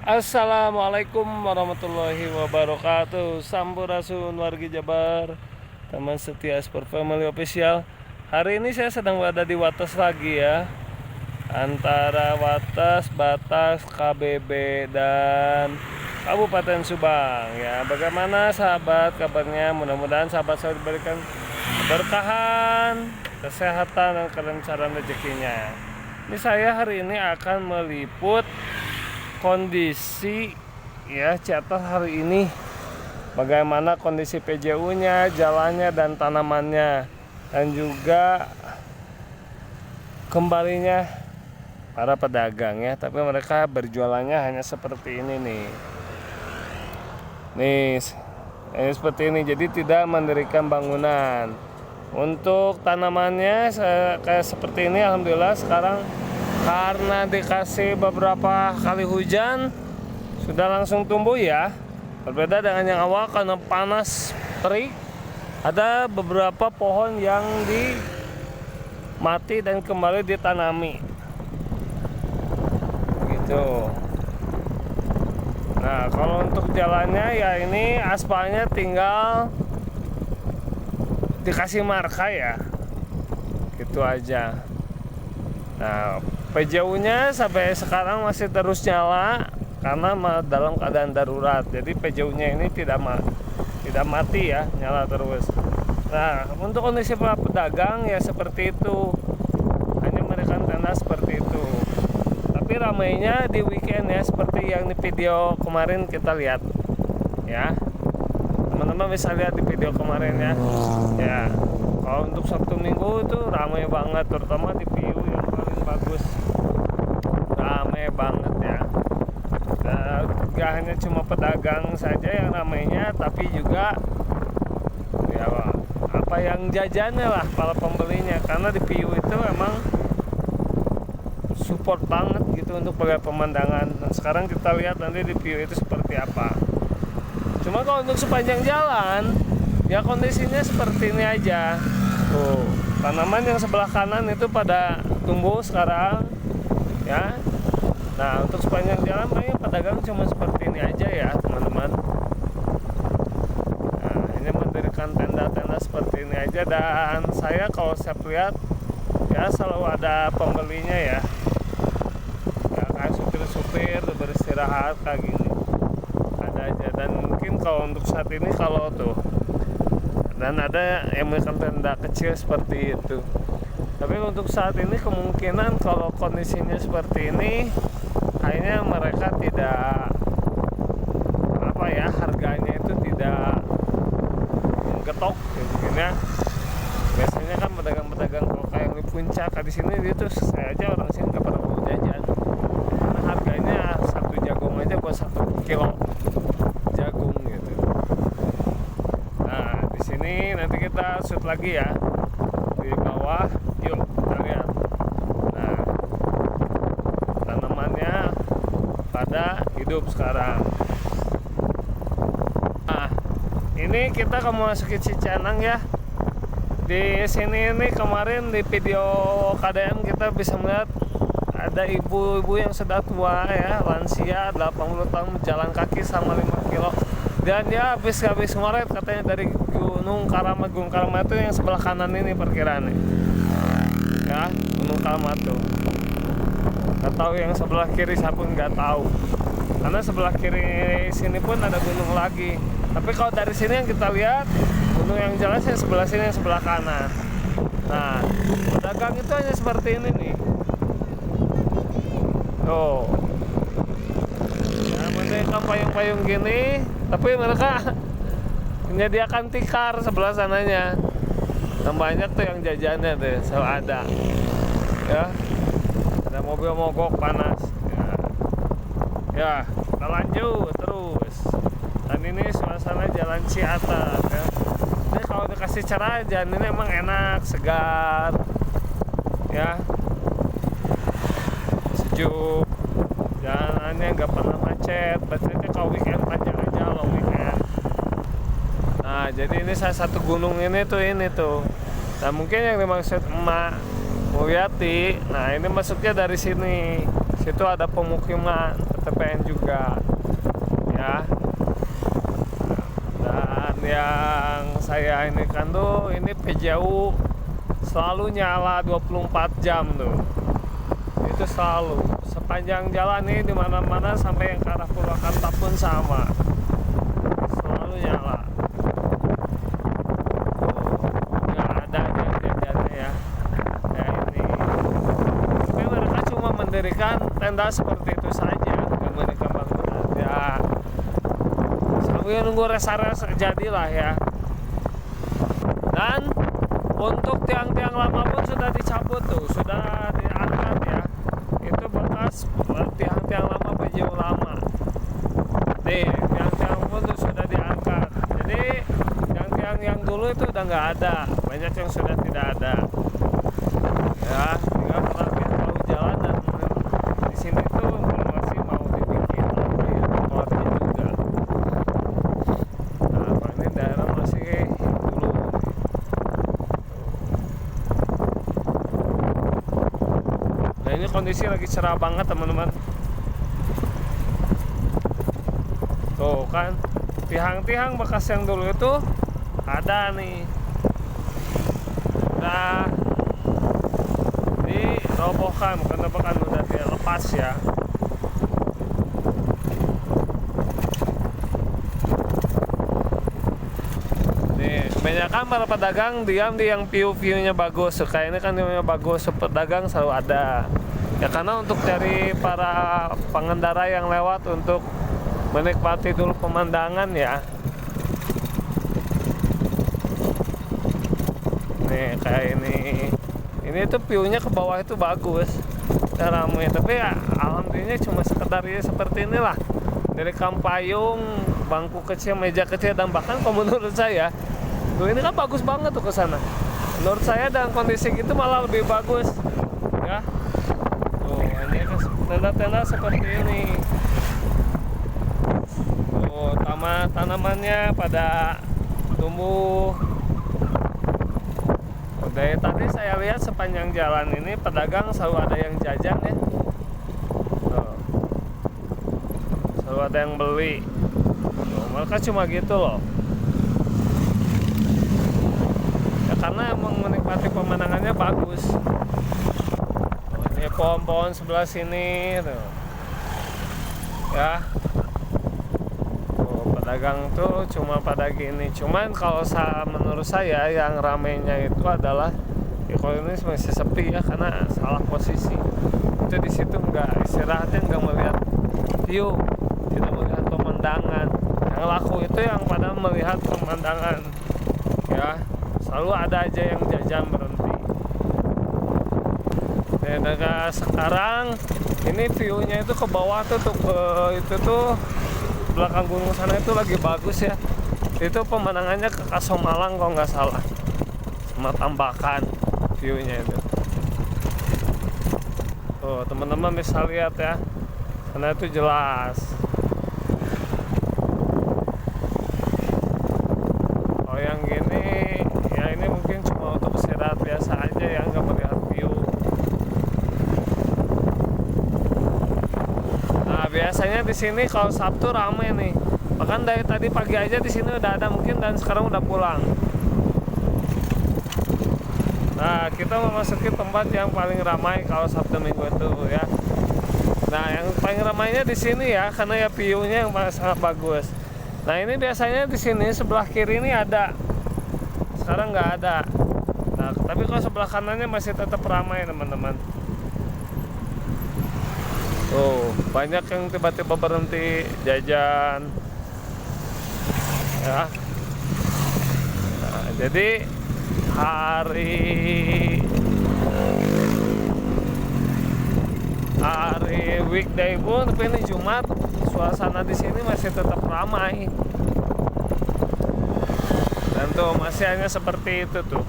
Assalamualaikum warahmatullahi wabarakatuh. Sampurasun wargi Jabar, teman setia Sport Family Official. Hari ini saya sedang berada di Wates lagi ya, antara Wates, Batas, KBB dan Kabupaten Subang ya. Bagaimana sahabat kabarnya? Mudah-mudahan sahabat saya diberikan keberkahan, kesehatan dan kelancaran rezekinya. Ini saya hari ini akan meliput kondisi ya Ciater hari ini, bagaimana kondisi PJU-nya, jalannya dan tanamannya, dan juga kembalinya para pedagang ya. Tapi mereka berjualannya hanya seperti ini nih seperti ini, jadi tidak mendirikan bangunan. Untuk tanamannya kayak seperti ini, alhamdulillah sekarang karena dikasih beberapa kali hujan sudah langsung tumbuh ya. Berbeda dengan yang awal karena panas terik, ada beberapa pohon yang mati dan kembali ditanami gitu. Nah, kalau untuk jalannya ya ini aspalnya tinggal dikasih marka ya, gitu aja. Nah, PJU-nya sampai sekarang masih terus nyala karena dalam keadaan darurat. Jadi PJU-nya ini tidak mati ya, nyala terus. Nah, untuk kondisi para pedagang ya seperti itu, hanya memberikan tenda seperti itu. Tapi ramainya di weekend ya, seperti yang di video kemarin kita lihat ya. Teman-teman bisa lihat di video kemarin ya. Ya, kalau untuk Sabtu Minggu itu ramai banget, terutama di view yang paling bagus. Ramai banget ya. Gak hanya cuma pedagang saja yang ramainya, tapi juga ya apa yang jajannya lah para pembelinya, karena di view itu memang support banget gitu untuk melihat pemandangan. Dan sekarang kita lihat nanti di view itu seperti apa. Cuma kalau untuk sepanjang jalan ya kondisinya seperti ini aja. Tuh, tanaman yang sebelah kanan itu pada tumbuh sekarang ya. Nah, untuk sepanjang jalan paling pedagang cuma seperti ini aja ya teman-teman. Nah, ini mendirikan tenda-tenda seperti ini aja, dan saya kalau saya lihat ya selalu ada pembelinya ya. Ya kayak supir-supir beristirahat kayak gini ada aja. Dan mungkin kalau untuk saat ini kalau tuh, dan ada yang mendirikan tenda kecil seperti itu. Tapi untuk saat ini kemungkinan kalau kondisinya seperti ini, kayaknya mereka tidak harganya itu tidak getok ya mungkin ya. Biasanya kan pedagang-pedagang kalau kayak di puncak di sini itu saya aja orang sini nggak pernah mau jajan, karena harganya satu jagung aja buat 1 kilo jagung gitu. Nah, di sini nanti kita shoot lagi ya di bawah. Yuk kita lihat. Nah, tanamannya pada hidup sekarang. Nah, ini kita memasuki Cicanang ya. Di sini ini kemarin di video KDM kita bisa melihat ada ibu-ibu yang sudah tua ya, lansia 80 tahun jalan kaki sama 5 kilo. Dan dia habis ngoret katanya dari Gunung Karama itu yang sebelah kanan ini perkiraannya. Ya, Gunung Karama tuh. Nggak tahu yang sebelah kiri saya pun nggak tahu. Karena sebelah kiri sini pun ada gunung lagi. Tapi kalau dari sini yang kita lihat, gunung yang jelas yang sebelah sini, yang sebelah kanan. Nah, pedagang itu hanya seperti ini nih. Tuh. Ya, mereka payung-payung gini, tapi mereka menyediakan tikar sebelah sananya. Dan banyak tuh yang jajannya tuh, selalu ada. Ya. Ada mobil mogok panas. Ya, kita lanjut terus. Dan ini suasana jalan Ciater ya. Ini kalau dikasih cerah, jalan ini emang enak, segar ya, sejuk, jalanannya nggak pernah macetnya kalau weekend panjang aja kalau weekend. Nah, jadi ini salah satu gunung ini tuh. Nah, mungkin yang dimaksud emak Mulyati, nah ini masuknya dari sini. Situ ada pemukiman TPN juga ya. Dan yang saya ini kan tuh, ini PJU selalu nyala 24 jam tuh. Itu selalu sepanjang jalan nih, dimana-mana sampai yang ke arah Purwakarta pun sama, selalu nyala. Nggak ada jajannya ya kayak ini. Tapi mereka cuma mendirikan tenda seperti itu saja, nggak mereka bangunan ya, sambil nunggu rest area terjadi lah ya. Dan untuk tiang-tiang lama pun sudah dicabut tuh, sudah diangkat ya. Itu bekas tiang-tiang lama PJU lama. Nih, tiang-tiang pun tuh sudah diangkat. Jadi tiang-tiang yang dulu itu udah nggak ada, banyak yang sudah tidak ada. Ya, tinggal perhatian tahu jalan, dan di sini tuh masih mau dibikin lagi ya, trotoarnya juga. Nah, ini daerah masih dulu. Nah, ini kondisi lagi cerah banget teman-teman. Tuh kan, tiang-tiang bekas yang dulu itu ada nih. Udah dirobohkan, bukan robohkan, udah dilepas ya. Nih, kebanyakan para pedagang diam di yang view-viewnya bagus. Kayak ini kan view-nya bagus, pedagang selalu ada. Ya karena untuk cari para pengendara yang lewat untuk menikmati dulu pemandangan ya. Nih kayak ini tuh view-nya ke bawah itu bagus dan ramai. Tapi ya alhamdulillah cuma sekedar ya seperti inilah, dari kampayung, bangku kecil, meja kecil, dan bahkan kalau menurut saya tuh ini kan bagus banget tuh ke sana. Menurut saya dalam kondisi gitu malah lebih bagus ya. Tuh ini tenda-tenda seperti ini. Tanamannya pada tumbuh. Dari tadi saya lihat sepanjang jalan ini pedagang selalu ada yang jajan ya. Selalu ada yang beli. Mereka cuma gitu loh. Ya karena emang menikmati pemandangannya bagus. Ini pohon-pohon sebelah sini tuh. Ya. Pedagang tuh cuma pada gini. Cuman kalau menurut saya yang ramainya itu adalah ya, kalau ini masih sepi ya karena salah posisi. Itu di situ nggak istirahatnya, nggak melihat view, tidak melihat pemandangan. Yang laku itu yang pada melihat pemandangan ya. Selalu ada aja yang jajan berhenti. Dan sekarang ini view-nya itu ke bawah tuh ke itu tuh belakang gunung sana itu lagi bagus ya. Itu pemandangannya ke Kasomalang kalau nggak salah, sama Tambakan view-nya itu. Tuh teman-teman bisa lihat ya, karena itu jelas. Oh yang gini ya, ini mungkin cuma untuk istirahat biasa aja ya, nggak melihat view. Biasanya di sini kalau Sabtu ramai nih. Bahkan dari tadi pagi aja di sini udah ada mungkin, dan sekarang udah pulang. Nah, kita memasuki tempat yang paling ramai kalau Sabtu Minggu itu ya. Nah, yang paling ramainya di sini ya, karena ya view-nya yang sangat bagus. Nah, ini biasanya di sini sebelah kiri ini ada. Sekarang nggak ada. Nah, tapi kalau sebelah kanannya masih tetap ramai teman-teman. Tuh, banyak yang tiba-tiba berhenti jajan ya. Nah, jadi hari weekday pun, tapi ini Jumat, suasana di sini masih tetap ramai. Dan tuh masih hanya seperti itu tuh.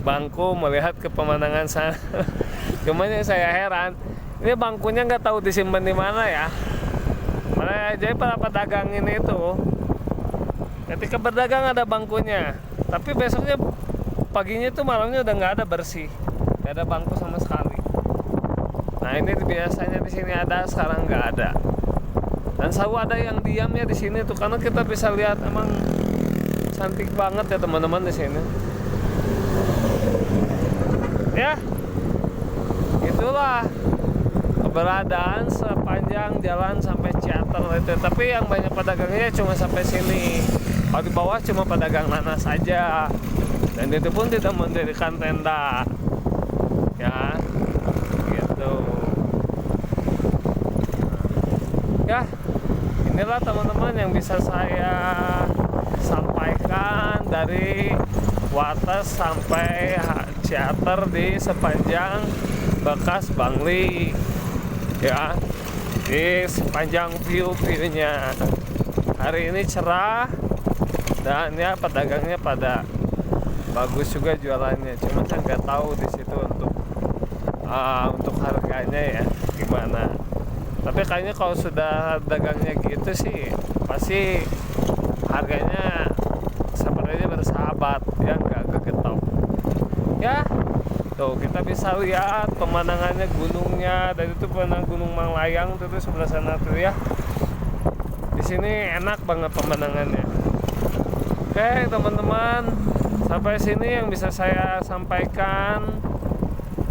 Bangku melihat ke pemandangan sana. Cuman yang saya heran, ini bangkunya nggak tahu disimpan di mana ya. Jadi para pedagang ini tuh ketika berdagang ada bangkunya, tapi besoknya paginya tuh malamnya udah nggak ada bersih, nggak ada bangku sama sekali. Nah ini biasanya di sini ada, sekarang nggak ada. Dan selalu ada yang diam ya di sini tuh, karena kita bisa lihat emang cantik banget ya teman-teman di sini. Ya, itulah keberadaan sepanjang jalan sampai Ciater itu. Tapi yang banyak pedagangnya cuma sampai sini. Kalau di bawah cuma pedagang nanas saja. Dan itu pun tidak mendirikan tenda. Ya, gitu. Ya, inilah teman-teman yang bisa saya sampaikan dari Wates sampai Ciater di sepanjang bekas Bangli. Ya, di sepanjang view-nya. Hari ini cerah dan ya pedagangnya pada bagus juga jualannya. Cuma saya nggak tahu di situ untuk harganya ya gimana. Tapi kayaknya kalau sudah dagangnya gitu sih pasti harganya sebenarnya bersahabat ya, nggak kegetok. Ya, tuh kita bisa lihat pemandangannya, gunungnya, dan itu Gunung Manglayang tuh sebelah sana tuh ya. Di sini enak banget pemandangannya. Oke teman-teman, sampai sini yang bisa saya sampaikan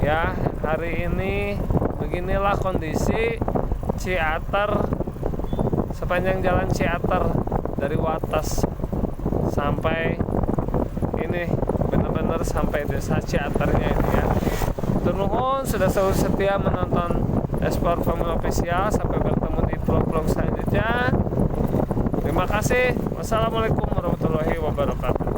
ya hari ini. Beginilah kondisi Ciater, sepanjang jalan Ciater dari Wates sampai ini, benar-benar sampai desa Ciaternya ini ya. Turnuhun sudah selalu setia menonton Explore Family Official. Sampai bertemu di vlog-vlog selanjutnya. Terima kasih. Wassalamualaikum warahmatullahi wabarakatuh.